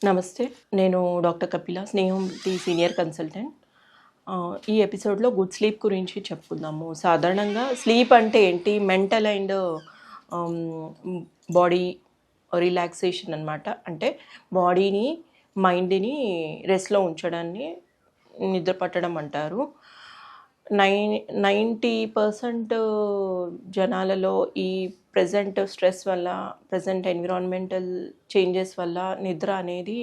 నమస్తే. నేను డాక్టర్ కపిల, స్నేహం ది సీనియర్ కన్సల్టెంట్. ఈ ఎపిసోడ్‌లో గుడ్ స్లీప్ గురించి చెప్పుకుందాము. సాధారణంగా స్లీప్ అంటే ఏంటి? మెంటల్ అండ్ బాడీ రిలాక్సేషన్ అనమాట. అంటే బాడీని, మైండ్‌ని రెస్ట్‌లో ఉంచడాన్ని నిద్ర పట్టడం అంటారు. 90% జనాలలో ఈ ప్రెజెంట్ స్ట్రెస్ వల్ల, ప్రెజెంట్ ఎన్విరాన్మెంటల్ చేంజెస్ వల్ల నిద్ర అనేది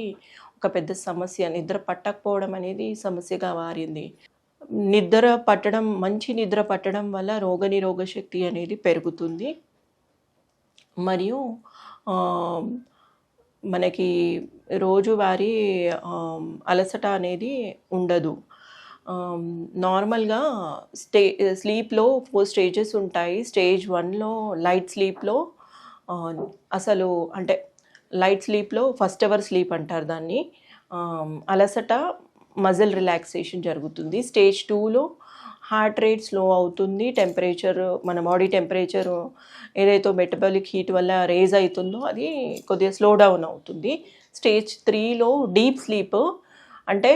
ఒక పెద్ద సమస్య. నిద్ర పట్టకపోవడం అనేది సమస్యగా మారింది. మంచి నిద్ర పట్టడం వల్ల రోగనిరోధక శక్తి అనేది పెరుగుతుంది. మరియు మనకి రోజువారీ అలసట అనేది ఉండదు. నార్మల్‌గా స్లీప్‌లో 4 స్టేజెస్ ఉంటాయి. స్టేజ్ 1లో లైట్ స్లీప్‌లో అసలు అంటే లైట్ స్లీప్‌లో ఫస్ట్ అవర్ స్లీప్ అంటారు దాన్ని. అలసట, మజిల్ రిలాక్సేషన్ జరుగుతుంది. స్టేజ్ 2లో హార్ట్ రేట్ స్లో అవుతుంది. మన బాడీ టెంపరేచర్ ఏదైతే మెటబాలిక్ హీట్ వల్ల రేజ్ అవుతుందో అది కొద్దిగా స్లో డౌన్ అవుతుంది. స్టేజ్ 3లో డీప్ స్లీప్ అంటే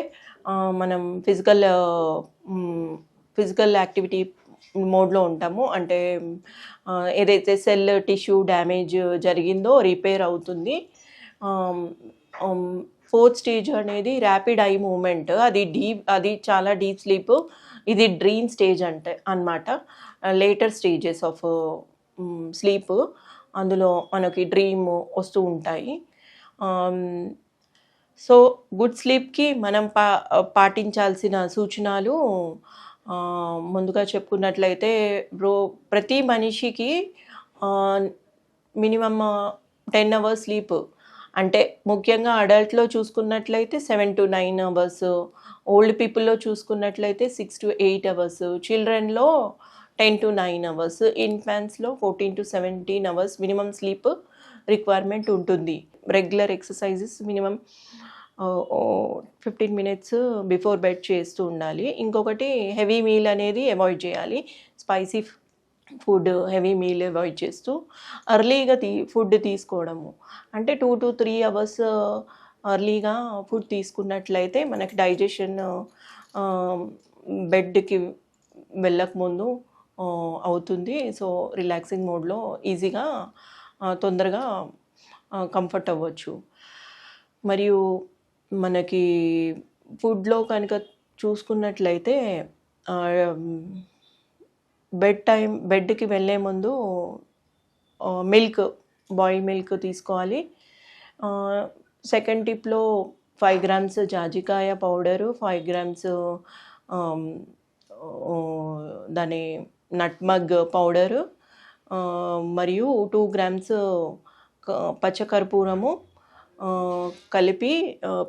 మనం ఫిజికల్ యాక్టివిటీ మోడ్లో ఉంటాము. అంటే ఏదైతే సెల్ టిష్యూ డ్యామేజ్ జరిగిందో రిపేర్ అవుతుంది. 4th స్టేజ్ అనేది ర్యాపిడ్ ఐ మూమెంట్. అది చాలా డీప్ స్లీప్. ఇది డ్రీమ్ స్టేజ్ అన్నమాట. Later stages of sleep. అందులో మనకి డ్రీమ్ వస్తూ ఉంటాయి. సో గుడ్ స్లీప్‌కి మనం పాటించాల్సిన సూచనలు ముందుగా చెప్పుకున్నట్లయితే ప్రతి మనిషికి మినిమమ్ 10 అవర్స్ స్లీప్. అంటే ముఖ్యంగా అడల్ట్‌లో చూసుకున్నట్లయితే 7 to 9 అవర్స్, ఓల్డ్ పీపుల్‌లో చూసుకున్నట్లయితే 6 to 8 అవర్స్, చిల్డ్రన్‌లో 10 to 9 అవర్స్, ఇన్ఫాంట్స్‌లో 14 to 17 hours minimum sleep requirement ఉంటుంది. Regular exercises minimum 15 minutes before bed చేస్తూ ఉండాలి. ఇంకొకటి హెవీ మీల్ అనేది అవాయిడ్ చేయాలి. Spicy food, heavy meal avoid చేస్తూ ఎర్లీగా ఫుడ్ తీసుకోవడము. అంటే 2 to 3 అవర్స్ ఎర్లీగా ఫుడ్ తీసుకున్నట్లయితే మనకి డైజెషన్ బెడ్‌కి వెళ్ళకముందు అవుతుంది. సో రిలాక్సింగ్ మోడ్లో ఈజీగా తొందరగా కంఫర్ట్ అవ్వచ్చు. మరియు మనకి ఫుడ్లో కనుక చూసుకున్నట్లయితే బెడ్‌కి వెళ్ళే ముందు బాయిల్ మిల్క్ తీసుకోవాలి. సెకండ్ టిప్‌లో 5 grams జాజికాయ పౌడరు, 5 grams దాని నట్మగ్ పౌడరు, మరియు 2 grams పచ్చకర్పూరము కలిపి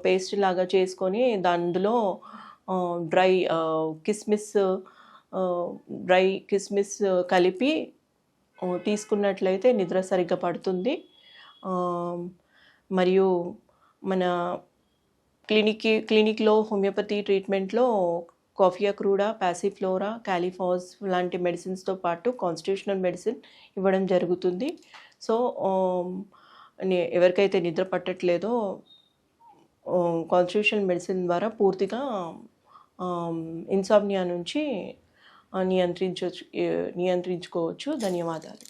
పేస్ట్ లాగా చేసుకొని అందులో డ్రై కిస్మిస్ కలిపి తీసుకున్నట్లయితే నిద్ర సరిగ్గా పడుతుంది. మరియు మన క్లినిక్లో హోమియోపతి ట్రీట్మెంట్లో కాఫియా క్రూడా, పాసిఫ్లోరా, క్యాలిఫాస్ లాంటి మెడిసిన్స్తో పాటు కాన్స్టిట్యూషనల్ మెడిసిన్ ఇవ్వడం జరుగుతుంది. సో ఎవరికైతే నిద్ర పట్టట్లేదో కాన్స్టిట్యూషనల్ మెడిసిన్ ద్వారా పూర్తిగా ఇన్సామ్నియా నుంచి నియంత్రించుకోవచ్చు. ధన్యవాదాలు.